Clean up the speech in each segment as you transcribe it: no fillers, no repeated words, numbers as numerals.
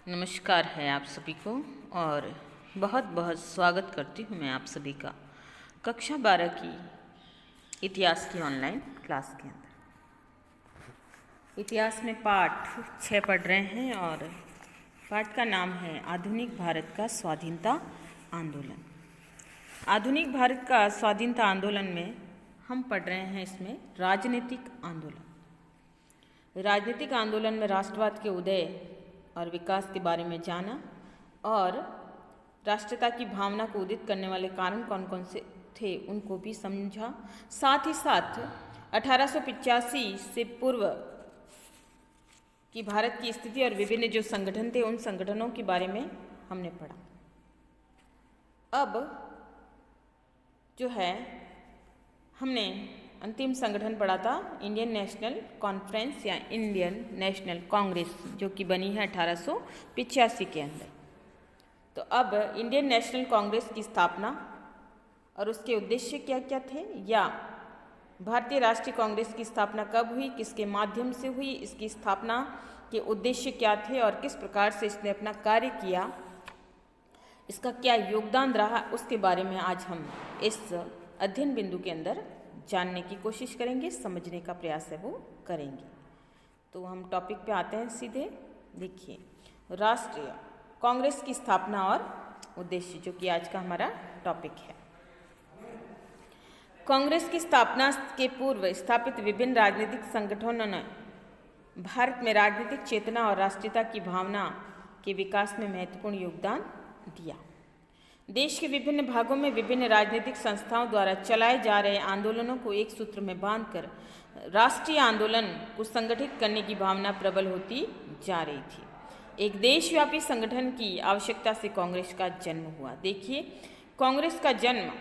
नमस्कार है आप सभी को और बहुत बहुत स्वागत करती हूँ मैं आप सभी का कक्षा 12 की इतिहास की ऑनलाइन क्लास के अंदर। इतिहास में पाठ 6 पढ़ रहे हैं और पाठ का नाम है आधुनिक भारत का स्वाधीनता आंदोलन। आधुनिक भारत का स्वाधीनता आंदोलन में हम पढ़ रहे हैं इसमें राजनीतिक आंदोलन। राजनीतिक आंदोलन में राष्ट्रवाद के उदय और विकास के बारे में जाना और राष्ट्रीयता की भावना को उदित करने वाले कारण कौन कौन से थे उनको भी समझा। साथ ही साथ 1885 से पूर्व की भारत की स्थिति और विभिन्न जो संगठन थे उन संगठनों के बारे में हमने पढ़ा। अब जो है हमने अंतिम संगठन पढ़ा था इंडियन नेशनल कॉन्फ्रेंस या इंडियन नेशनल कांग्रेस, जो कि बनी है 1885 के अंदर। तो अब इंडियन नेशनल कांग्रेस की स्थापना और उसके उद्देश्य क्या क्या थे, या भारतीय राष्ट्रीय कांग्रेस की स्थापना कब हुई, किसके माध्यम से हुई, इसकी स्थापना के उद्देश्य क्या थे और किस प्रकार से इसने अपना कार्य किया, इसका क्या योगदान रहा, उसके बारे में आज हम इस अध्ययन बिंदु के अंदर जानने की कोशिश करेंगे, समझने का प्रयास है वो करेंगे। तो हम टॉपिक पे आते हैं सीधे। देखिए, राष्ट्रीय कांग्रेस की स्थापना और उद्देश्य, जो कि आज का हमारा टॉपिक है। कांग्रेस की स्थापना के पूर्व स्थापित विभिन्न राजनीतिक संगठनों ने भारत में राजनीतिक चेतना और राष्ट्रीयता की भावना के विकास में महत्वपूर्ण योगदान दिया। देश के विभिन्न भागों में विभिन्न राजनीतिक संस्थाओं द्वारा चलाए जा रहे आंदोलनों को एक सूत्र में बांधकर राष्ट्रीय आंदोलन को संगठित करने की भावना प्रबल होती जा रही थी। एक देशव्यापी संगठन की आवश्यकता से कांग्रेस का जन्म हुआ। देखिए, कांग्रेस का जन्म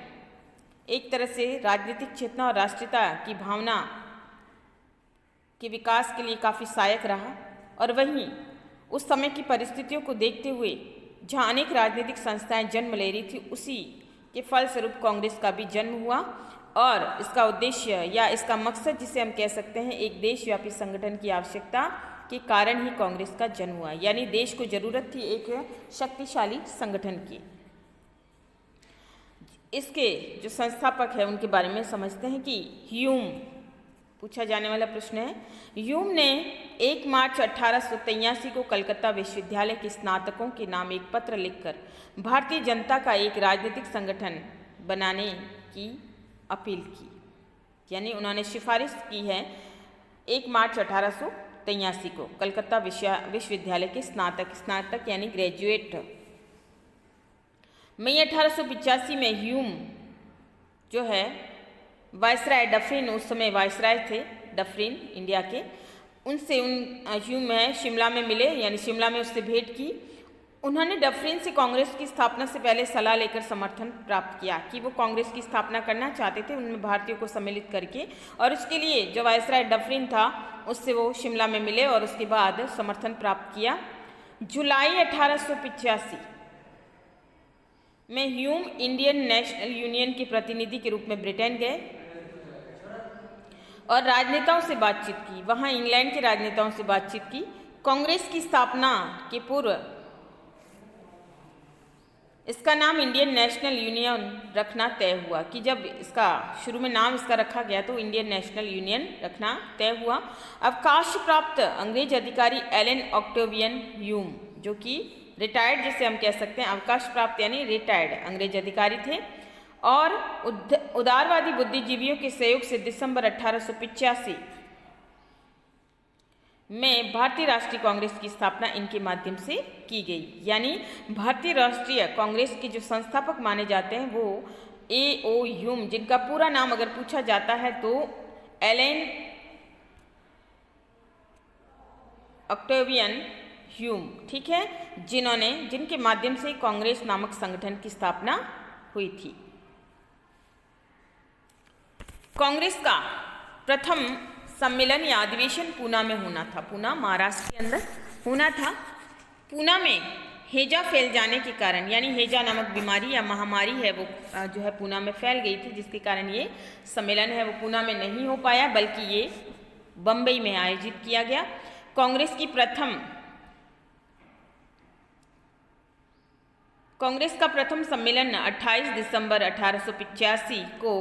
एक तरह से राजनीतिक चेतना और राष्ट्रीयता की भावना के विकास के लिए काफ़ी सहायक रहा, और वहीं उस समय की परिस्थितियों को देखते हुए जहाँ अनेक राजनीतिक संस्थाएं जन्म ले रही थी, उसी के फलस्वरूप कांग्रेस का भी जन्म हुआ। और इसका उद्देश्य या इसका मकसद, जिसे हम कह सकते हैं, एक देशव्यापी संगठन की आवश्यकता के कारण ही कांग्रेस का जन्म हुआ। यानी देश को जरूरत थी एक शक्तिशाली संगठन की। इसके जो संस्थापक हैं उनके बारे में समझते हैं कि ह्यूम, पूछा जाने वाला प्रश्न है, ह्यूम ने 1 मार्च 1883 को कलकत्ता विश्वविद्यालय के स्नातकों के नाम एक पत्र लिखकर भारतीय जनता का एक राजनीतिक संगठन बनाने की अपील की। यानी उन्होंने सिफारिश की है 1 मार्च 1883 को कलकत्ता विश्वविद्यालय के स्नातक यानी ग्रेजुएट। मई 1885 में ह्यूम जो है वायसराय डफरिन, उस समय वायसराय थे डफरिन इंडिया के, उनसे ह्यूम है शिमला में मिले, यानी शिमला में उससे भेंट की। उन्होंने डफरिन से कांग्रेस की स्थापना से पहले सलाह लेकर समर्थन प्राप्त किया कि वो कांग्रेस की स्थापना करना चाहते थे, उनमें भारतीयों को सम्मिलित करके, और उसके लिए जो वायसराय डफरिन था उससे वो शिमला में मिले और उसके बाद समर्थन प्राप्त किया। जुलाई 1885 में ह्यूम इंडियन नेशनल यूनियन के प्रतिनिधि के रूप में ब्रिटेन गए और राजनेताओं से बातचीत की। वहाँ इंग्लैंड के राजनेताओं से बातचीत की। कांग्रेस की स्थापना के पूर्व इसका नाम इंडियन नेशनल यूनियन रखना तय हुआ कि जब इसका शुरू में नाम इसका रखा गया तो इंडियन नेशनल यूनियन रखना तय हुआ। अवकाश प्राप्त अंग्रेज अधिकारी एलन ऑक्टेवियन ह्यूम, जो कि रिटायर्ड, जिसे हम कह सकते हैं अवकाश प्राप्त यानी रिटायर्ड अंग्रेज अधिकारी थे, और उदारवादी बुद्धिजीवियों के सहयोग से दिसंबर 1885 में भारतीय राष्ट्रीय कांग्रेस की स्थापना इनके माध्यम से की गई। यानी भारतीय राष्ट्रीय कांग्रेस के जो संस्थापक माने जाते हैं वो A.O. ह्यूम, जिनका पूरा नाम अगर पूछा जाता है तो एलन ऑक्टेवियन ह्यूम, ठीक है, जिनके माध्यम से कांग्रेस नामक संगठन की स्थापना हुई थी। कांग्रेस का प्रथम सम्मेलन या अधिवेशन पूना में होना था। पूना महाराष्ट्र के अंदर होना था। पूना में हैजा फैल जाने के कारण, यानी हैजा नामक बीमारी या महामारी है वो जो है पूना में फैल गई थी, जिसके कारण ये सम्मेलन है वो पूना में नहीं हो पाया, बल्कि ये बम्बई में आयोजित किया गया। कांग्रेस की प्रथम कांग्रेस का प्रथम सम्मेलन 28 दिसंबर 1885 को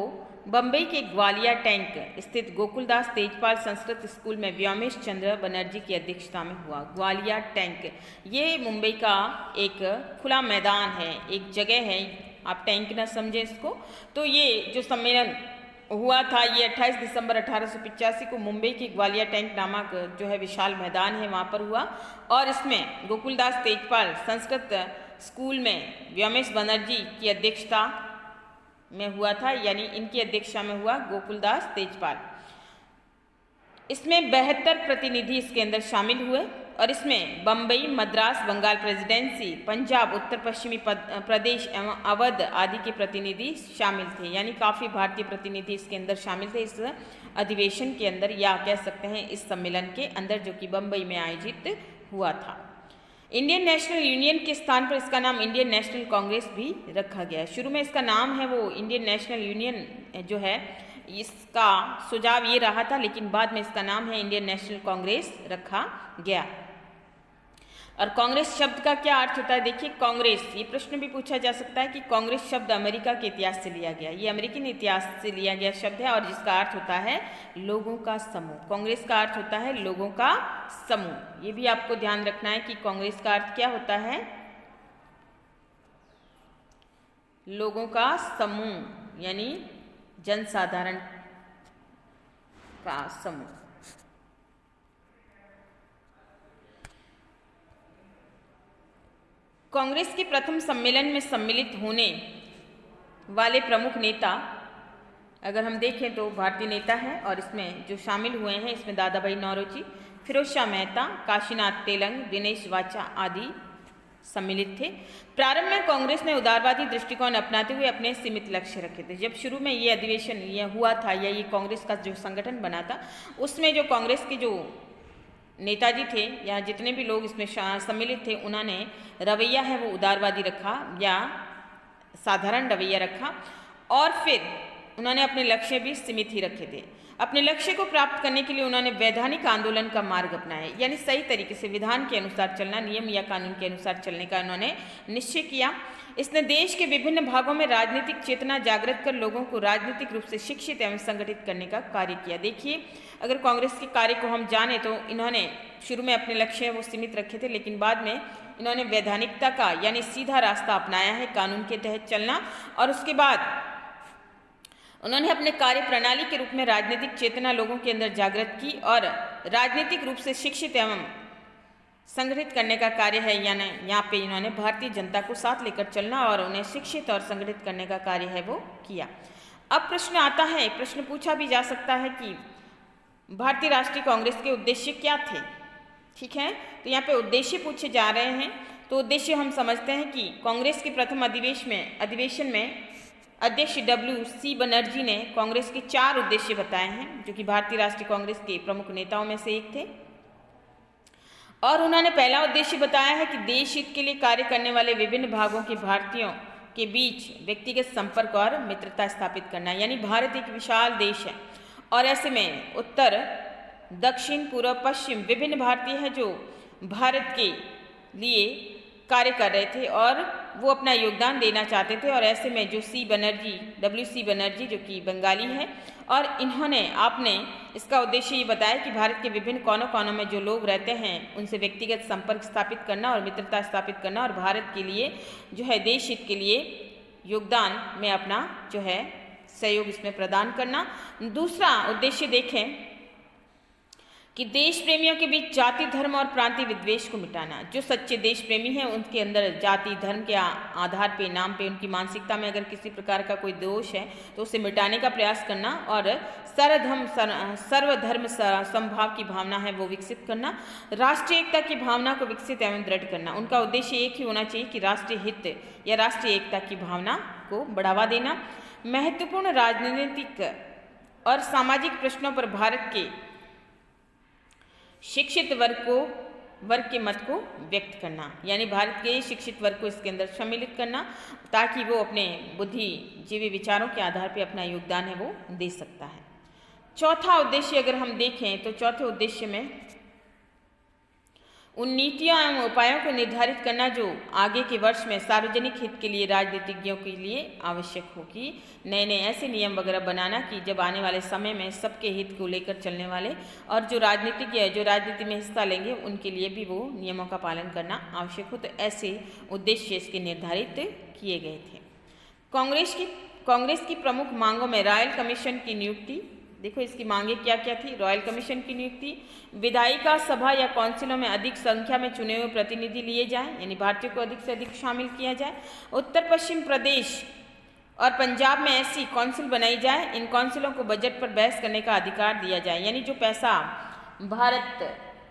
बम्बई के ग्वालिया टैंक स्थित गोकुलदास तेजपाल संस्कृत स्कूल में व्योमेश चंद्र बनर्जी की अध्यक्षता में हुआ। ग्वालिया टैंक ये मुंबई का एक खुला मैदान है, एक जगह है, आप टैंक ना समझें इसको। तो ये जो सम्मेलन हुआ था ये 28 दिसंबर 1885 को मुंबई के ग्वालिया टैंक नामक जो है विशाल मैदान है वहाँ पर हुआ, और इसमें गोकुलदास तेजपाल संस्कृत स्कूल में व्योमेश बनर्जी की अध्यक्षता में हुआ था, यानी इनकी अध्यक्षता में हुआ गोकुलदास तेजपाल। इसमें 72 प्रतिनिधि इसके अंदर शामिल हुए और इसमें बम्बई, मद्रास, बंगाल प्रेसिडेंसी, पंजाब, उत्तर पश्चिमी प्रदेश एवं अवध आदि के प्रतिनिधि शामिल थे, यानी काफ़ी भारतीय प्रतिनिधि इसके अंदर शामिल थे इस अधिवेशन के अंदर, या कह सकते हैं इस सम्मेलन के अंदर, जो कि बम्बई में आयोजित हुआ था। इंडियन नेशनल यूनियन के स्थान पर इसका नाम इंडियन नेशनल कांग्रेस भी रखा गया। शुरू में इसका नाम है वो इंडियन नेशनल यूनियन जो है इसका सुझाव ये रहा था, लेकिन बाद में इसका नाम है इंडियन नेशनल कांग्रेस रखा गया। और कांग्रेस शब्द का क्या अर्थ होता है? देखिए, कांग्रेस, ये प्रश्न भी पूछा जा सकता है कि कांग्रेस शब्द अमेरिका के इतिहास से लिया गया, ये अमेरिकन इतिहास से लिया गया शब्द है और जिसका अर्थ होता है लोगों का समूह। कांग्रेस का अर्थ होता है लोगों का समूह। ये भी आपको ध्यान रखना है कि कांग्रेस का अर्थ क्या होता है, लोगों का समूह, यानी जनसाधारण का समूह। कांग्रेस के प्रथम सम्मेलन में सम्मिलित होने वाले प्रमुख नेता अगर हम देखें तो भारतीय नेता है, और इसमें जो शामिल हुए हैं इसमें दादा भाई नौरोजी, फिरोज शाह मेहता, काशीनाथ तेलंग, दिनेश वाचा आदि सम्मिलित थे। प्रारंभ में कांग्रेस ने उदारवादी दृष्टिकोण अपनाते हुए अपने सीमित लक्ष्य रखे थे। जब शुरू में ये अधिवेशन ये हुआ था या ये कांग्रेस का जो संगठन बना था, उसमें जो कांग्रेस के जो नेताजी थे या जितने भी लोग इसमें सम्मिलित थे, उन्होंने रवैया है वो उदारवादी रखा या साधारण रवैया रखा, और फिर उन्होंने अपने लक्ष्य भी सीमित ही रखे थे। अपने लक्ष्य को प्राप्त करने के लिए उन्होंने वैधानिक आंदोलन का मार्ग अपनाया, यानी सही तरीके से विधान के अनुसार चलना, नियम या कानून के अनुसार चलने का उन्होंने निश्चय किया। इसने देश के विभिन्न भागों में राजनीतिक चेतना जागृत कर लोगों को राजनीतिक रूप से शिक्षित एवं संगठित करने का कार्य किया। देखिए, अगर कांग्रेस के कार्य को हम जाने तो इन्होंने शुरू में अपने लक्ष्य वो सीमित रखे थे, लेकिन बाद में इन्होंने वैधानिकता का यानी सीधा रास्ता अपनाया है, कानून के तहत चलना, और उसके बाद उन्होंने अपने कार्य प्रणाली के रूप में राजनीतिक चेतना लोगों के अंदर जागृत की और राजनीतिक रूप से शिक्षित एवं संगठित करने का कार्य है, यानी यहाँ पे इन्होंने भारतीय जनता को साथ लेकर चलना और उन्हें शिक्षित और संगठित करने का कार्य है वो किया। अब प्रश्न आता है, प्रश्न पूछा भी जा सकता है कि भारतीय राष्ट्रीय कांग्रेस के उद्देश्य क्या थे। ठीक है, तो यहाँ पे उद्देश्य पूछे जा रहे हैं। तो उद्देश्य हम समझते हैं कि कांग्रेस के प्रथम अधिवेशन में अध्यक्ष WC बनर्जी ने कांग्रेस के 4 उद्देश्य बताए हैं, जो कि भारतीय राष्ट्रीय कांग्रेस के प्रमुख नेताओं में से एक थे। और उन्होंने पहला उद्देश्य बताया है कि देश हित के लिए कार्य करने वाले विभिन्न भागों के भारतीयों के बीच व्यक्तिगत संपर्क और मित्रता स्थापित करना, यानी भारत एक विशाल देश है और ऐसे में उत्तर, दक्षिण, पूर्व, पश्चिम विभिन्न भारतीय हैं जो भारत के लिए कार्य कर रहे थे और वो अपना योगदान देना चाहते थे। और ऐसे में जो WC बनर्जी जो कि बंगाली है, और आपने इसका उद्देश्य ये बताया कि भारत के विभिन्न कोनों कोनों में जो लोग रहते हैं उनसे व्यक्तिगत संपर्क स्थापित करना और मित्रता स्थापित करना और भारत के लिए जो है देश हित के लिए योगदान में अपना जो है सहयोग इसमें प्रदान करना। दूसरा उद्देश्य देखें कि देश प्रेमियों के बीच जाति, धर्म और प्रांतीय विद्वेष को मिटाना। जो सच्चे देश प्रेमी हैं उनके अंदर जाति, धर्म के आधार पे, नाम पे, उनकी मानसिकता में अगर किसी प्रकार का कोई दोष है तो उसे मिटाने का प्रयास करना और सर्वधर्म समभाव की भावना है वो विकसित करना। राष्ट्रीय एकता की भावना को विकसित एवं दृढ़ करना। उनका उद्देश्य एक ही होना चाहिए कि राष्ट्रीय हित या राष्ट्रीय एकता की भावना को बढ़ावा देना। महत्वपूर्ण राजनीतिक और सामाजिक प्रश्नों पर भारत के शिक्षित वर्ग के मत को व्यक्त करना, यानी भारत के शिक्षित वर्ग को इसके अंदर सम्मिलित करना ताकि वो अपने बुद्धिजीवी विचारों के आधार पर अपना योगदान है वो दे सकता है। चौथा उद्देश्य अगर हम देखें तो चौथे उद्देश्य में उन नीतियों एवं उपायों को निर्धारित करना जो आगे के वर्ष में सार्वजनिक हित के लिए राजनीतिज्ञों के लिए आवश्यक हो, कि नए नए ऐसे नियम वगैरह बनाना कि जब आने वाले समय में सबके हित को लेकर चलने वाले और जो राजनीतिज्ञ है, जो राजनीति में हिस्सा लेंगे, उनके लिए भी वो नियमों का पालन करना आवश्यक हो। तो ऐसे उद्देश्य इसके निर्धारित किए गए थे। कांग्रेस की प्रमुख मांगों में रॉयल कमीशन की नियुक्ति, देखो इसकी मांगे क्या क्या थी। रॉयल कमीशन की नियुक्ति, विधायिका सभा या काउंसिलों में अधिक संख्या में चुने हुए प्रतिनिधि लिए जाएं, यानी भारतीयों को अधिक से अधिक शामिल किया जाए। उत्तर पश्चिम प्रदेश और पंजाब में ऐसी काउंसिल बनाई जाए, इन काउंसिलों को बजट पर बहस करने का अधिकार दिया जाए, यानी जो पैसा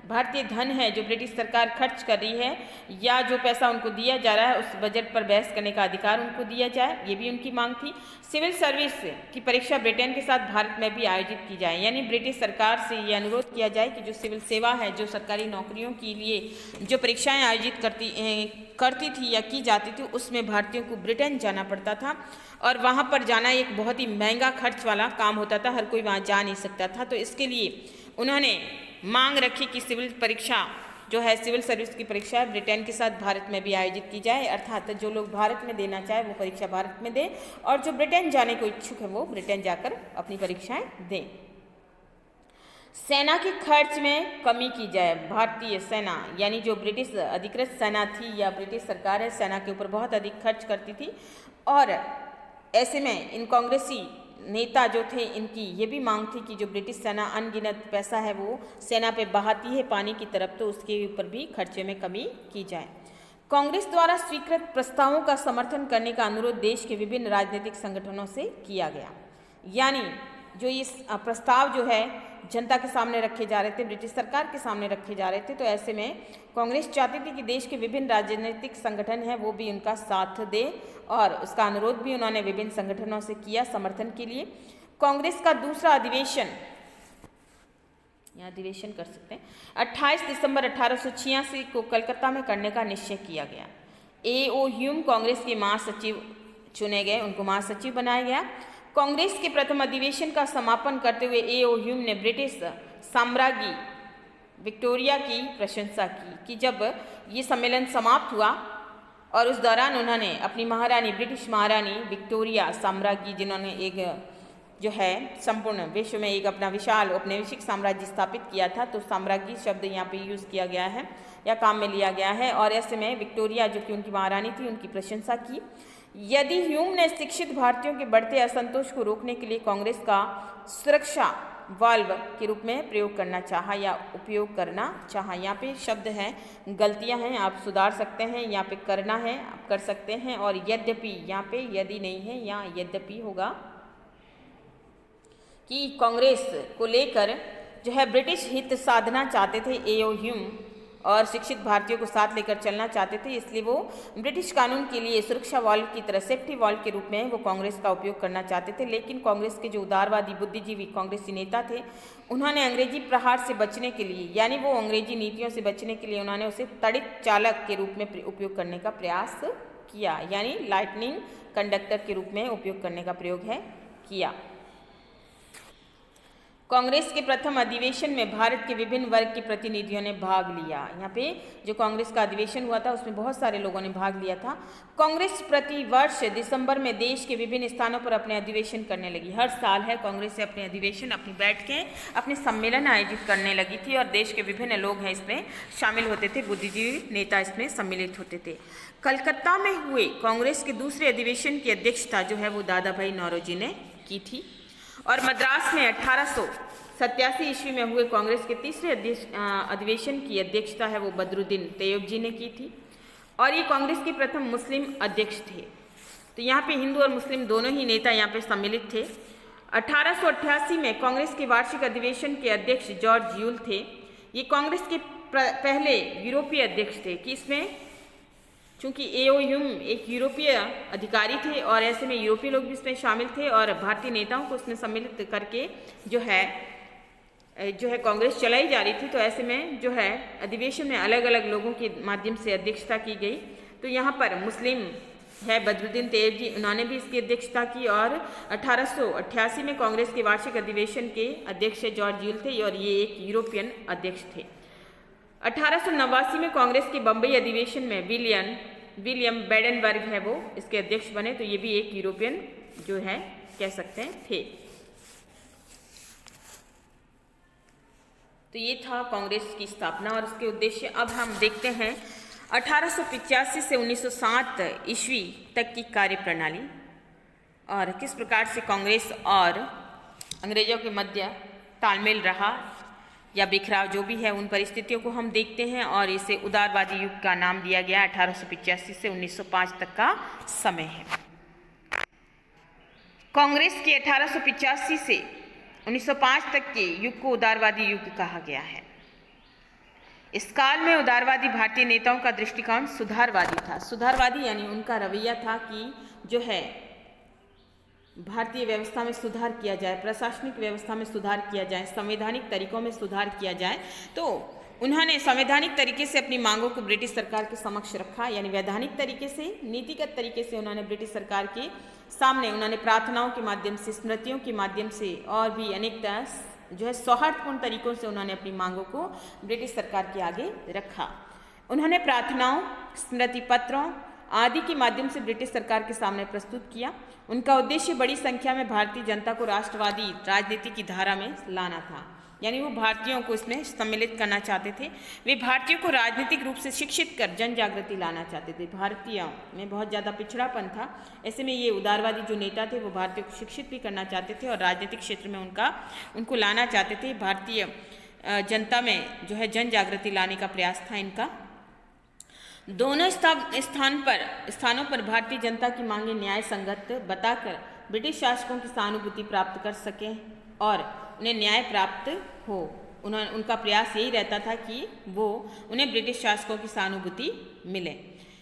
भारतीय धन है जो ब्रिटिश सरकार खर्च कर रही है या जो पैसा उनको दिया जा रहा है, उस बजट पर बहस करने का अधिकार उनको दिया जाए, ये भी उनकी मांग थी। सिविल सर्विस की परीक्षा ब्रिटेन के साथ भारत में भी आयोजित की जाए, यानी ब्रिटिश सरकार से ये अनुरोध किया जाए कि जो सिविल सेवा है, जो सरकारी नौकरियों के लिए जो परीक्षाएं आयोजित करती थी या की जाती थी, उसमें भारतीयों को ब्रिटेन जाना पड़ता था और वहाँ पर जाना एक बहुत ही महंगा खर्च वाला काम होता था, हर कोई वहाँ जा नहीं सकता था। तो इसके लिए उन्होंने मांग रखी कि सिविल परीक्षा जो है, सिविल सर्विस की परीक्षा ब्रिटेन के साथ भारत में भी आयोजित की जाए, अर्थात जो लोग भारत में देना चाहे वो परीक्षा भारत में दें और जो ब्रिटेन जाने को इच्छुक है वो ब्रिटेन जाकर अपनी परीक्षाएं दें। सेना के खर्च में कमी की जाए। भारतीय सेना यानी जो ब्रिटिश अधिकृत सेना थी या ब्रिटिश सरकार है, सेना के ऊपर बहुत अधिक खर्च करती थी और ऐसे में इन कांग्रेसी नेता जो थे, इनकी ये भी मांग थी कि जो ब्रिटिश सेना अनगिनत पैसा है वो सेना पे बहाती है पानी की तरफ, तो उसके ऊपर भी खर्चे में कमी की जाए। कांग्रेस द्वारा स्वीकृत प्रस्तावों का समर्थन करने का अनुरोध देश के विभिन्न राजनीतिक संगठनों से किया गया, यानी जो इस प्रस्ताव जो है जनता के सामने रखे जा रहे थे, ब्रिटिश सरकार के सामने रखे जा रहे थे, तो ऐसे में कांग्रेस चाहती थी कि देश के विभिन्न राजनीतिक संगठन हैं वो भी उनका साथ दे और उसका अनुरोध भी उन्होंने विभिन्न संगठनों से किया समर्थन के लिए। कांग्रेस का दूसरा अधिवेशन, यहाँ अधिवेशन कर सकते हैं, 28 दिसंबर 1886 को कलकत्ता में करने का निश्चय किया गया। A.O. ह्यूम कांग्रेस के महासचिव चुने गए, उनको महासचिव बनाया गया। कांग्रेस के प्रथम अधिवेशन का समापन करते हुए A.O. ह्यूम ने ब्रिटिश साम्राज्ञी विक्टोरिया की प्रशंसा की कि जब ये सम्मेलन समाप्त हुआ और उस दौरान उन्होंने अपनी महारानी, ब्रिटिश महारानी विक्टोरिया साम्राज्ञी, जिन्होंने एक जो है संपूर्ण विश्व में एक अपना विशाल औपनिवेशिक साम्राज्य स्थापित किया था, तो साम्राज्ञी शब्द यहाँ पे यूज़ किया गया है या काम में लिया गया है और ऐसे में विक्टोरिया जो कि उनकी महारानी थी, उनकी प्रशंसा की। यदि ह्यूम ने शिक्षित भारतीयों के बढ़ते असंतोष को रोकने के लिए कांग्रेस का सुरक्षा वाल्व के रूप में प्रयोग करना चाहा या उपयोग करना चाहा, यहाँ पे शब्द हैं, गलतियां हैं, आप सुधार सकते हैं, यहाँ पे करना है आप कर सकते हैं और यद्यपि, यहाँ पे यदि नहीं है, यहाँ यद्यपि होगा कि कांग्रेस को लेकर जो है ब्रिटिश हित साधना चाहते थे A.O. ह्यूम और शिक्षित भारतीयों को साथ लेकर चलना चाहते थे, इसलिए वो ब्रिटिश कानून के लिए सुरक्षा वाल्व की तरह, सेफ्टी वाल्व के रूप में वो कांग्रेस का उपयोग करना चाहते थे। लेकिन कांग्रेस के जो उदारवादी बुद्धिजीवी कांग्रेसी नेता थे, उन्होंने अंग्रेजी प्रहार से बचने के लिए, यानी वो अंग्रेजी नीतियों से बचने के लिए उन्होंने उसे तड़ित चालक के रूप में उपयोग करने का प्रयास किया, यानी लाइटनिंग कंडक्टर के रूप में उपयोग करने का प्रयोग है किया। कांग्रेस के प्रथम अधिवेशन में भारत के विभिन्न वर्ग के प्रतिनिधियों ने भाग लिया। यहाँ पे जो कांग्रेस का अधिवेशन हुआ था उसमें बहुत सारे लोगों ने भाग लिया था। कांग्रेस प्रति वर्ष दिसंबर में देश के विभिन्न स्थानों पर अपने अधिवेशन करने लगी। हर साल है कांग्रेस से अपने अधिवेशन, अपनी बैठकें, अपने सम्मेलन आयोजित करने लगी थी और देश के विभिन्न लोग हैं इसमें शामिल होते थे, बुद्धिजीवी नेता इसमें सम्मिलित होते थे। कलकत्ता में हुए कांग्रेस के दूसरे अधिवेशन की अध्यक्षता जो है वो दादा भाई नौरोजी ने की थी और मद्रास में 1887 ईस्वी में हुए कांग्रेस के तीसरे अधिवेशन की अध्यक्षता है वो बदरुद्दीन तैयब जी ने की थी और ये कांग्रेस के प्रथम मुस्लिम अध्यक्ष थे। तो यहाँ पे हिंदू और मुस्लिम दोनों ही नेता यहाँ पे सम्मिलित थे। 1888 में कांग्रेस के वार्षिक अधिवेशन के अध्यक्ष जॉर्ज यूल थे। ये कांग्रेस के पहले यूरोपीय अध्यक्ष थे कि इसमें चूँकि A.O. ह्यूम एक यूरोपीय अधिकारी थे और ऐसे में यूरोपीय लोग भी इसमें शामिल थे और भारतीय नेताओं को उसमें सम्मिलित करके जो है कांग्रेस चलाई जा रही थी। तो ऐसे में जो है अधिवेशन में अलग अलग लोगों के माध्यम से अध्यक्षता की गई। तो यहाँ पर मुस्लिम है बदरुद्दीन तैयब जी, उन्होंने भी इसकी अध्यक्षता की और 1888 में कांग्रेस के वार्षिक अधिवेशन के अध्यक्ष जॉर्ज यूल थे और ये एक यूरोपियन अध्यक्ष थे। 1889 में कांग्रेस के बम्बई अधिवेशन में विलियम बेडेनबर्ग है वो इसके अध्यक्ष बने, तो ये भी एक यूरोपियन जो है कह सकते हैं थे। तो ये था कांग्रेस की स्थापना और इसके उद्देश्य। अब हम देखते हैं 1885 से 1907 ईस्वी तक की कार्यप्रणाली और किस प्रकार से कांग्रेस और अंग्रेजों के मध्य तालमेल रहा या बिखराव जो भी है, उन परिस्थितियों को हम देखते हैं और इसे उदारवादी युग का नाम दिया गया। 1885 से 1905 तक का समय है। कांग्रेस के 1885 से 1905 तक के युग को उदारवादी युग कहा गया है। इस काल में उदारवादी भारतीय नेताओं का दृष्टिकोण सुधारवादी था। सुधारवादी यानी उनका रवैया था कि जो है भारतीय व्यवस्था में सुधार किया जाए, प्रशासनिक व्यवस्था में सुधार किया जाए, संवैधानिक तरीकों में सुधार किया जाए। तो उन्होंने संवैधानिक तरीके से अपनी मांगों को ब्रिटिश सरकार के समक्ष रखा, यानी वैधानिक तरीके से, नीतिगत तरीके से उन्होंने ब्रिटिश सरकार के सामने उन्होंने प्रार्थनाओं के माध्यम से, स्मृतियों के माध्यम से और भी अनेक जो है सौहार्दपूर्ण तरीकों से उन्होंने अपनी मांगों को ब्रिटिश सरकार के आगे रखा। उन्होंने प्रार्थनाओं, स्मृति पत्रों आदि के माध्यम से ब्रिटिश सरकार के सामने प्रस्तुत किया। उनका उद्देश्य बड़ी संख्या में भारतीय जनता को राष्ट्रवादी राजनीति की धारा में लाना था, यानी वो भारतीयों को इसमें सम्मिलित करना चाहते थे। वे भारतीयों को राजनीतिक रूप से शिक्षित कर जन जागृति लाना चाहते थे। भारतीयों में बहुत ज़्यादा पिछड़ापन था, ऐसे में ये उदारवादी जो नेता थे वो भारतीयों को शिक्षित भी करना चाहते थे और राजनीतिक क्षेत्र में उनको लाना चाहते थे। भारतीय जनता में जो है जन जागृति लाने का प्रयास था इनका। दोनों स्थानों पर भारतीय जनता की मांगे न्याय संगत बताकर ब्रिटिश शासकों की सहानुभूति प्राप्त कर सके और उन्हें न्याय प्राप्त हो। उनका प्रयास यही रहता था कि वो उन्हें ब्रिटिश शासकों की सहानुभूति मिले।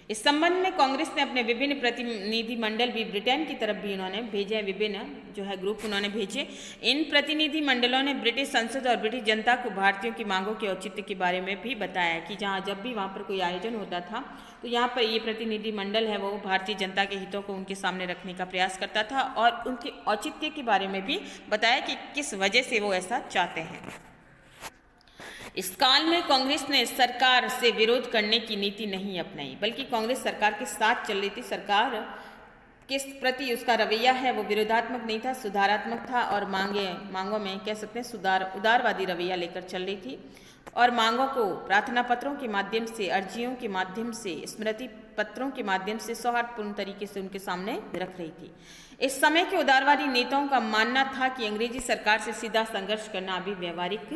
इस संबंध में कांग्रेस ने अपने विभिन्न प्रतिनिधि मंडल भी ब्रिटेन की तरफ भी उन्होंने भेजे, विभिन्न जो है ग्रुप उन्होंने भेजे। इन प्रतिनिधि मंडलों ने ब्रिटिश संसद और ब्रिटिश जनता को भारतीयों की मांगों के औचित्य के बारे में भी बताया कि जब भी वहाँ पर कोई आयोजन होता था तो यहाँ पर ये प्रतिनिधि मंडल है वो भारतीय जनता के हितों को उनके सामने रखने का प्रयास करता था और उनके औचित्य के बारे में भी बताया कि किस वजह से वो ऐसा चाहते हैं। इस काल में कांग्रेस ने सरकार से विरोध करने की नीति नहीं अपनाई, बल्कि कांग्रेस सरकार के साथ चल रही थी। सरकार के प्रति उसका रवैया है वो विरोधात्मक नहीं था, सुधारात्मक था और मांगों में कह सकते हैं उदारवादी रवैया लेकर चल रही थी और मांगों को प्रार्थना पत्रों के माध्यम से, अर्जियों के माध्यम से, स्मृति पत्रों के माध्यम से सौहार्दपूर्ण तरीके से उनके सामने रख रही थी। इस समय के उदारवादी नेताओं का मानना था कि अंग्रेजी सरकार से सीधा संघर्ष करना अभी व्यवहारिक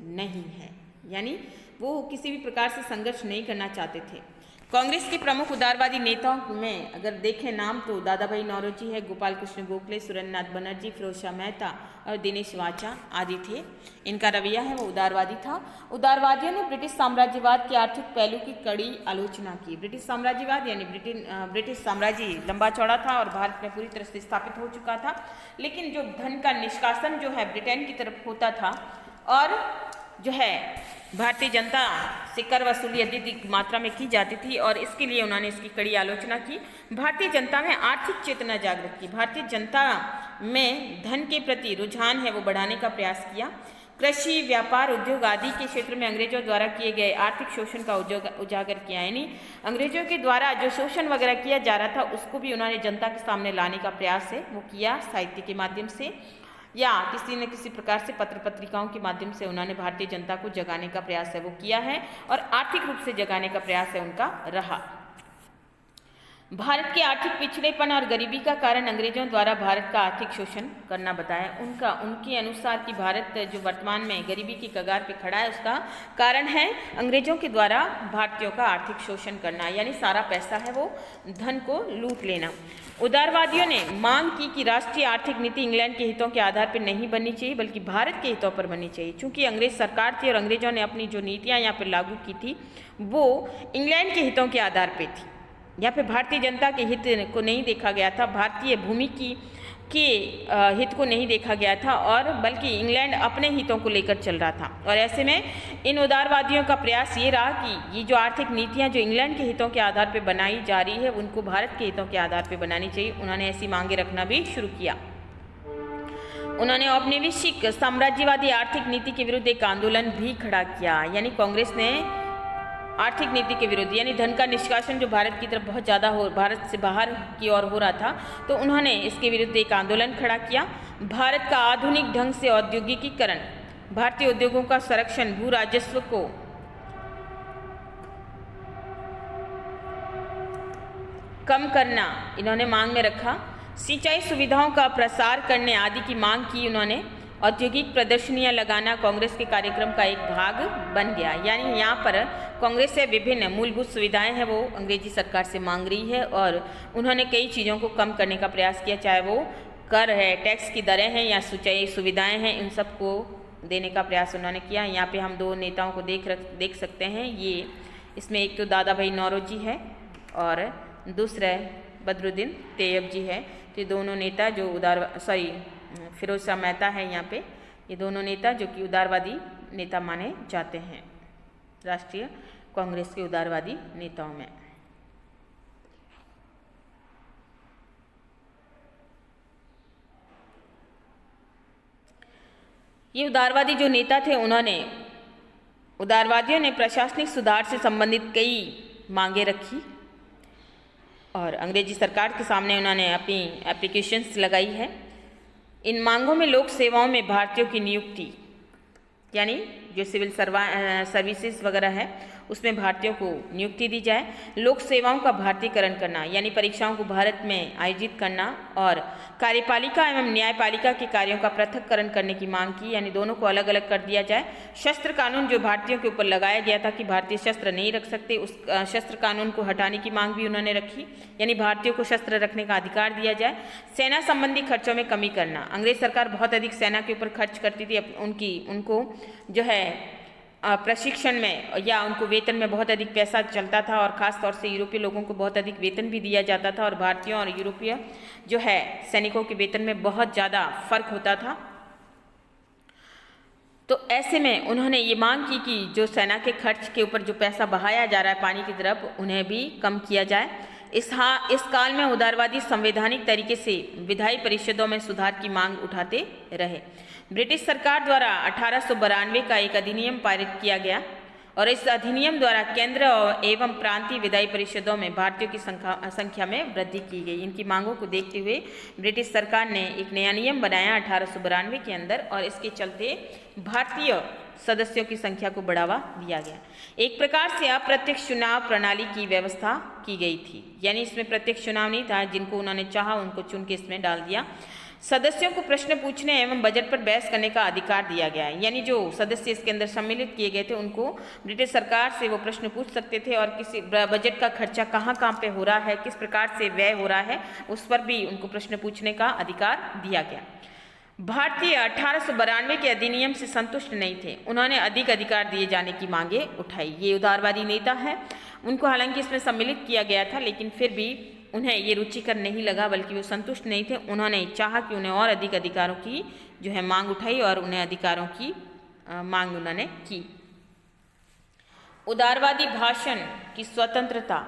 नहीं है, यानी वो किसी भी प्रकार से संघर्ष नहीं करना चाहते थे। कांग्रेस के प्रमुख उदारवादी नेताओं में अगर देखें नाम तो दादा भाई नौरोजी है, गोपाल कृष्ण गोखले, सुरेंद्रनाथ बनर्जी, फिरोज शाह मेहता और दिनेश वाचा आदि थे। इनका रवैया है वो उदारवादी था। उदारवादियों ने ब्रिटिश साम्राज्यवाद के आर्थिक पहलू की कड़ी आलोचना की। ब्रिटिश साम्राज्यवाद यानी ब्रिटिश साम्राज्य लंबा चौड़ा था और भारत में पूरी तरह से स्थापित हो चुका था, लेकिन जो धन का निष्कासन जो है ब्रिटेन की तरफ होता था और जो है भारतीय जनता से कर वसूली अधिक मात्रा में की जाती थी और इसके लिए उन्होंने इसकी कड़ी आलोचना की। भारतीय जनता में आर्थिक चेतना जागृत की। भारतीय जनता में धन के प्रति रुझान है वो बढ़ाने का प्रयास किया। कृषि, व्यापार, उद्योग आदि के क्षेत्र में अंग्रेजों द्वारा किए गए आर्थिक शोषण का उजागर किया, यानी अंग्रेजों के द्वारा जो शोषण वगैरह किया जा रहा था उसको भी उन्होंने जनता के सामने लाने का प्रयास है वो किया। साहित्य के माध्यम से या किसी न किसी प्रकार से पत्र पत्रिकाओं के माध्यम से उन्होंने भारतीय जनता को जगाने का प्रयास है वो किया है और आर्थिक रूप से जगाने का प्रयास है उनका रहा। भारत के आर्थिक पिछड़ेपन और गरीबी का कारण अंग्रेजों द्वारा भारत का आर्थिक शोषण करना बताया। उनके अनुसार कि भारत जो वर्तमान में गरीबी की कगार पे खड़ा है उसका कारण है अंग्रेजों के द्वारा भारतीयों का आर्थिक शोषण करना, यानी सारा पैसा है वो धन को लूट लेना। उदारवादियों ने मांग की कि राष्ट्रीय आर्थिक नीति इंग्लैंड के हितों के आधार पर नहीं बननी चाहिए बल्कि भारत के हितों पर बननी चाहिए। चूंकि अंग्रेज सरकार थी और अंग्रेजों ने अपनी जो नीतियाँ यहाँ पर लागू की थी वो इंग्लैंड के हितों के आधार पर थी। यहाँ पे भारतीय जनता के हित को नहीं देखा गया था, भारतीय भूमि के हित को नहीं देखा गया था और बल्कि इंग्लैंड अपने हितों को लेकर चल रहा था। और ऐसे में इन उदारवादियों का प्रयास ये रहा कि ये जो आर्थिक नीतियाँ जो इंग्लैंड के हितों के आधार पर बनाई जा रही है उनको भारत के हितों के आधार पर बनानी चाहिए। उन्होंने ऐसी मांगे रखना भी शुरू किया। उन्होंने औपनिवेशिक साम्राज्यवादी आर्थिक नीति के विरुद्ध एक आंदोलन भी खड़ा किया, यानी कांग्रेस ने आर्थिक नीति के विरुद्ध, यानी धन का निष्कासन जो भारत की तरफ बहुत ज़्यादा भारत से बाहर की ओर हो रहा था, तो उन्होंने इसके विरुद्ध एक आंदोलन खड़ा किया। भारत का आधुनिक ढंग से औद्योगिकीकरण, भारतीय उद्योगों का संरक्षण, भू राजस्व को कम करना इन्होंने मांग में रखा। सिंचाई सुविधाओं का प्रसार करने आदि की मांग की उन्होंने। औद्योगिक प्रदर्शनियां लगाना कांग्रेस के कार्यक्रम का एक भाग बन गया। यानी यहाँ पर कांग्रेस से विभिन्न मूलभूत सुविधाएं हैं वो अंग्रेजी सरकार से मांग रही है और उन्होंने कई चीज़ों को कम करने का प्रयास किया, चाहे वो कर है, टैक्स की दरें हैं या सिंचाई सुविधाएं हैं, इन सबको देने का प्रयास उन्होंने किया। यहाँ पे हम दो नेताओं को देख सकते हैं। ये इसमें एक तो दादा भाई नौरोजी है और दूसरा बदरुद्दीन तैयब जी है। तो ये दोनों नेता जो फिरोज शाह मेहता है यहाँ पे, ये दोनों नेता जो कि उदारवादी नेता माने जाते हैं राष्ट्रीय कांग्रेस के उदारवादी नेताओं में। ये उदारवादी जो नेता थे, उदारवादियों ने प्रशासनिक सुधार से संबंधित कई मांगे रखी और अंग्रेजी सरकार के सामने उन्होंने अपनी एप्लीकेशंस लगाई है। इन मांगों में लोक सेवाओं में भारतीयों की नियुक्ति, यानी जो सिविल सर्विसेज वगैरह है उसमें भारतीयों को नियुक्ति दी जाए। लोक सेवाओं का भारतीयकरण करना, यानी परीक्षाओं को भारत में आयोजित करना और कार्यपालिका एवं न्यायपालिका के कार्यों का पृथक्करण करने की मांग की, यानी दोनों को अलग अलग कर दिया जाए। शस्त्र कानून जो भारतीयों के ऊपर लगाया गया था कि भारतीय शस्त्र नहीं रख सकते, उस शस्त्र कानून को हटाने की मांग भी उन्होंने रखी, यानी भारतीयों को शस्त्र रखने का अधिकार दिया जाए। सेना संबंधी खर्चों में कमी करना, अंग्रेज सरकार बहुत अधिक सेना के ऊपर खर्च करती थी, उनको जो है प्रशिक्षण में या उनको वेतन में बहुत अधिक पैसा चलता था और ख़ास तौर से यूरोपीय लोगों को बहुत अधिक वेतन भी दिया जाता था और भारतीयों और यूरोपीय जो है सैनिकों के वेतन में बहुत ज़्यादा फर्क होता था। तो ऐसे में उन्होंने ये मांग की कि जो सेना के खर्च के ऊपर जो पैसा बहाया जा रहा है पानी की तरफ, उन्हें भी कम किया जाए। इस काल में उदारवादी संवैधानिक तरीके से विधायी परिषदों में सुधार की मांग उठाते रहे। ब्रिटिश सरकार द्वारा 1892 का एक अधिनियम पारित किया गया और इस अधिनियम द्वारा केंद्र एवं प्रांतीय विधायी परिषदों में भारतीयों की संख्या में वृद्धि की गई। इनकी मांगों को देखते हुए ब्रिटिश सरकार ने एक नया नियम बनाया 1892 के अंदर और इसके चलते भारतीय सदस्यों की संख्या को बढ़ावा दिया गया। एक प्रकार से अप्रत्यक्ष चुनाव प्रणाली की व्यवस्था की गई थी, यानी इसमें प्रत्यक्ष चुनाव नहीं था, जिनको उन्होंने चाहा उनको चुन के इसमें डाल दिया। सदस्यों को प्रश्न पूछने एवं बजट पर बहस करने का अधिकार दिया गया है, यानी जो सदस्य इसके अंदर सम्मिलित किए गए थे उनको ब्रिटिश सरकार से वो प्रश्न पूछ सकते थे और किसी बजट का खर्चा कहाँ पे हो रहा है, किस प्रकार से व्यय हो रहा है, उस पर भी उनको प्रश्न पूछने का अधिकार दिया गया। भारतीय 1892 के अधिनियम से संतुष्ट नहीं थे, उन्होंने अधिक अधिकार दिए जाने की मांगे उठाई। ये उदारवादी नेता है, उनको हालांकि इसमें सम्मिलित किया गया था लेकिन फिर भी उन्हें ये रुचिकर नहीं लगा, बल्कि वो संतुष्ट नहीं थे। उन्होंने चाहा कि उन्हें और अधिक अधिकारों की जो है मांग उठाई और उन्हें अधिकारों की मांग उन्होंने की। उदारवादी भाषण की स्वतंत्रता,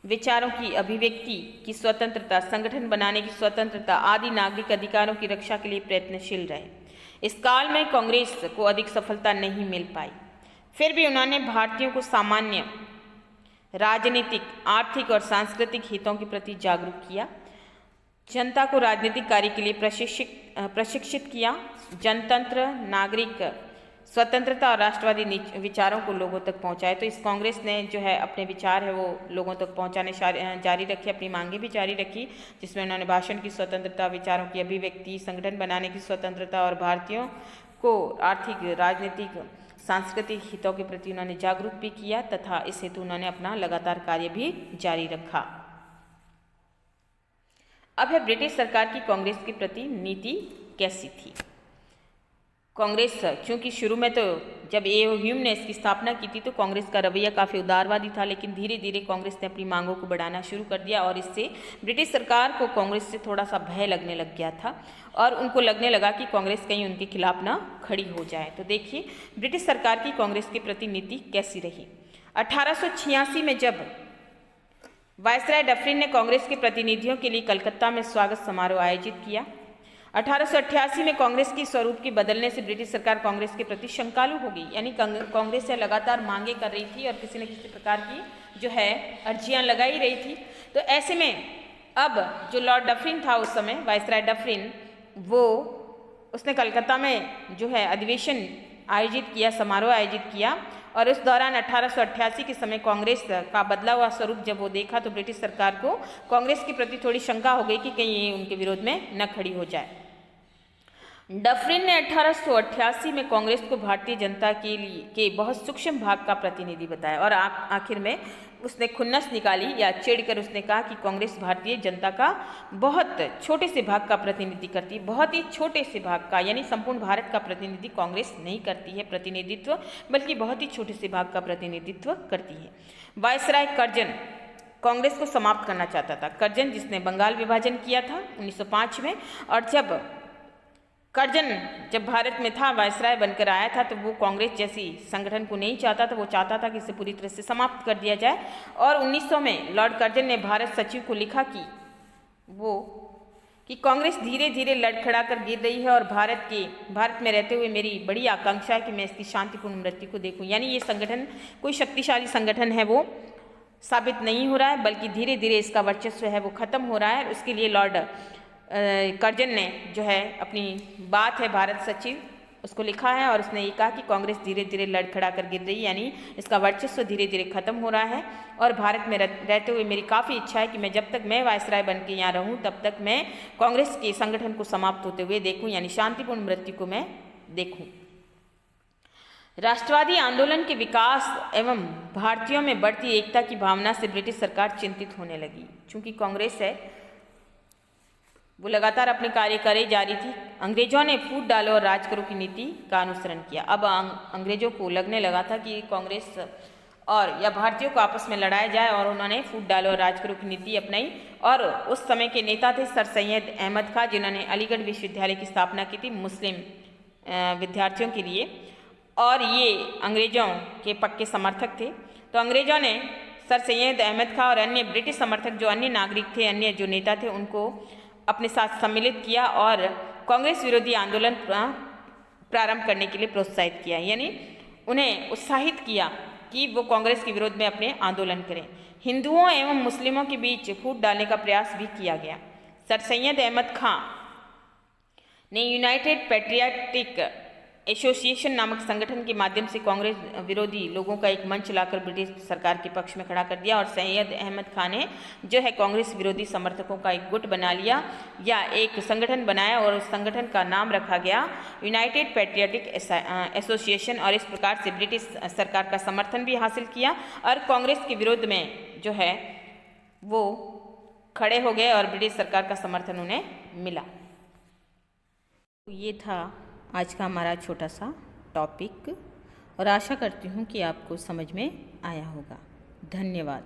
विचारों की अभिव्यक्ति की स्वतंत्रता, संगठन बनाने की स्वतंत्रता आदि नागरिक अधिकारों की रक्षा के लिए प्रयत्नशील रहे। इस काल में कांग्रेस को अधिक सफलता नहीं मिल पाई, फिर भी उन्होंने भारतीयों को सामान्य राजनीतिक, आर्थिक और सांस्कृतिक हितों के प्रति जागरूक किया, जनता को राजनीतिक कार्य के लिए प्रशिक्षित किया, जनतंत्र, नागरिक स्वतंत्रता और राष्ट्रवादी विचारों को लोगों तक पहुंचाए। तो इस कांग्रेस ने जो है अपने विचार है वो लोगों तक पहुंचाने जारी रखे, अपनी मांगे भी जारी रखी, जिसमें उन्होंने भाषण की स्वतंत्रता, विचारों की अभिव्यक्ति, संगठन बनाने की स्वतंत्रता और भारतीयों को आर्थिक, राजनीतिक, सांस्कृतिक हितों के प्रति उन्होंने जागरूक भी किया तथा इस हेतु उन्होंने अपना लगातार कार्य भी जारी रखा। अब है ब्रिटिश सरकार की कांग्रेस के प्रति नीति कैसी थी। कांग्रेस, क्योंकि शुरू में तो जब ए.ओ. ह्यूम ने इसकी स्थापना की थी तो कांग्रेस का रवैया काफ़ी उदारवादी था, लेकिन धीरे धीरे कांग्रेस ने अपनी मांगों को बढ़ाना शुरू कर दिया और इससे ब्रिटिश सरकार को कांग्रेस से थोड़ा सा भय लगने लग गया था और उनको लगने लगा कि कांग्रेस कहीं उनके खिलाफ ना खड़ी हो जाए। तो देखिए ब्रिटिश सरकार की कांग्रेस की प्रति नीति कैसी रही। 1886 में जब वायसराय डफरिन ने कांग्रेस के प्रतिनिधियों के लिए कलकत्ता में स्वागत समारोह आयोजित किया, 1888 में कांग्रेस की स्वरूप के बदलने से ब्रिटिश सरकार कांग्रेस के प्रति शंकालु हो गई, यानी कांग्रेस से लगातार मांगे कर रही थी और किसी न किसी प्रकार की जो है अर्जियां लगाई रही थी। तो ऐसे में अब जो लॉर्ड डफरिन था उस समय, वायसराय डफरिन, वो उसने कलकत्ता में जो है अधिवेशन आयोजित किया, समारोह आयोजित किया और इस दौरान 1888 के समय कांग्रेस का बदला हुआ स्वरूप जब वो देखा तो ब्रिटिश सरकार को कांग्रेस के प्रति थोड़ी शंका हो गई कि कहीं ये उनके विरोध में न खड़ी हो जाए। डफरिन ने 1888 में कांग्रेस को भारतीय जनता के बहुत सूक्ष्म भाग का प्रतिनिधि बताया और आखिर में उसने खुन्नस निकाली या चिढ़कर उसने कहा कि कांग्रेस भारतीय जनता का बहुत छोटे से भाग का प्रतिनिधि करती है, बहुत ही छोटे से भाग का, यानी संपूर्ण भारत का प्रतिनिधि कांग्रेस नहीं करती है प्रतिनिधित्व, बल्कि बहुत ही छोटे से भाग का प्रतिनिधित्व करती है। वायसराय कर्जन कांग्रेस को समाप्त करना चाहता था। कर्जन जिसने बंगाल विभाजन किया था 1905 में, और कर्जन जब भारत में था, वायसराय बनकर आया था, तो वो कांग्रेस जैसी संगठन को नहीं चाहता था। वो चाहता था कि इसे पूरी तरह से समाप्त कर दिया जाए। और 1900 में लॉर्ड कर्जन ने भारत सचिव को लिखा कि कांग्रेस धीरे धीरे लड़खड़ा कर गिर रही है और भारत में रहते हुए मेरी बड़ी आकांक्षा है कि मैं इसकी शांतिपूर्ण मृत्यु को देखूं। यानी ये संगठन कोई शक्तिशाली संगठन है वो साबित नहीं हो रहा है, बल्कि धीरे धीरे इसका वर्चस्व है वो खत्म हो रहा है। उसके लिए लॉर्ड कर्जन ने जो है अपनी बात है भारत सचिव उसको लिखा है और उसने ये कहा कि कांग्रेस धीरे धीरे लड़खड़ा कर गिर रही है, यानी इसका वर्चस्व धीरे धीरे खत्म हो रहा है और भारत में रहते हुए मेरी काफ़ी इच्छा है कि मैं जब तक मैं वायसराय बन के यहाँ रहूँ तब तक मैं कांग्रेस के संगठन को समाप्त होते हुए देखूँ, यानी शांतिपूर्ण मृत्यु को मैं देखूँ। राष्ट्रवादी आंदोलन के विकास एवं भारतीयों में बढ़ती एकता की भावना से ब्रिटिश सरकार चिंतित होने लगी। चूँकि कांग्रेस है वो लगातार अपने कार्य करे जा रही थी। अंग्रेजों ने फूट डालो और राज करो की नीति का अनुसरण किया। अब अंग्रेजों को लगने लगा था कि कांग्रेस और या भारतीयों को आपस में लड़ाया जाए और उन्होंने फूट डालो और राज करो की नीति अपनाई। और उस समय के नेता थे सर सैयद अहमद खां, जिन्होंने अलीगढ़ विश्वविद्यालय की स्थापना की थी मुस्लिम विद्यार्थियों के लिए, और ये अंग्रेजों के पक्के समर्थक थे। तो अंग्रेजों ने सर सैयद अहमद खां और अन्य ब्रिटिश समर्थक जो अन्य नागरिक थे, अन्य जो नेता थे, उनको अपने साथ सम्मिलित किया और कांग्रेस विरोधी आंदोलन प्रारंभ करने के लिए प्रोत्साहित किया, यानी उन्हें उत्साहित किया कि वो कांग्रेस के विरोध में अपने आंदोलन करें। हिंदुओं एवं मुस्लिमों के बीच फूट डालने का प्रयास भी किया गया। सर सैयद अहमद खां ने यूनाइटेड पैट्रियाटिक एसोसिएशन नामक संगठन के माध्यम से कांग्रेस विरोधी लोगों का एक मंच लाकर ब्रिटिश सरकार के पक्ष में खड़ा कर दिया और सैयद अहमद खान ने जो है कांग्रेस विरोधी समर्थकों का एक गुट बना लिया या एक संगठन बनाया और उस संगठन का नाम रखा गया यूनाइटेड पैट्रियाटिक एसोसिएशन। और इस प्रकार से ब्रिटिश सरकार का समर्थन भी हासिल किया और कांग्रेस के विरोध में जो है वो खड़े हो गए और ब्रिटिश सरकार का समर्थन उन्हें मिला। ये था आज का हमारा छोटा सा टॉपिक और आशा करती हूँ कि आपको समझ में आया होगा। धन्यवाद।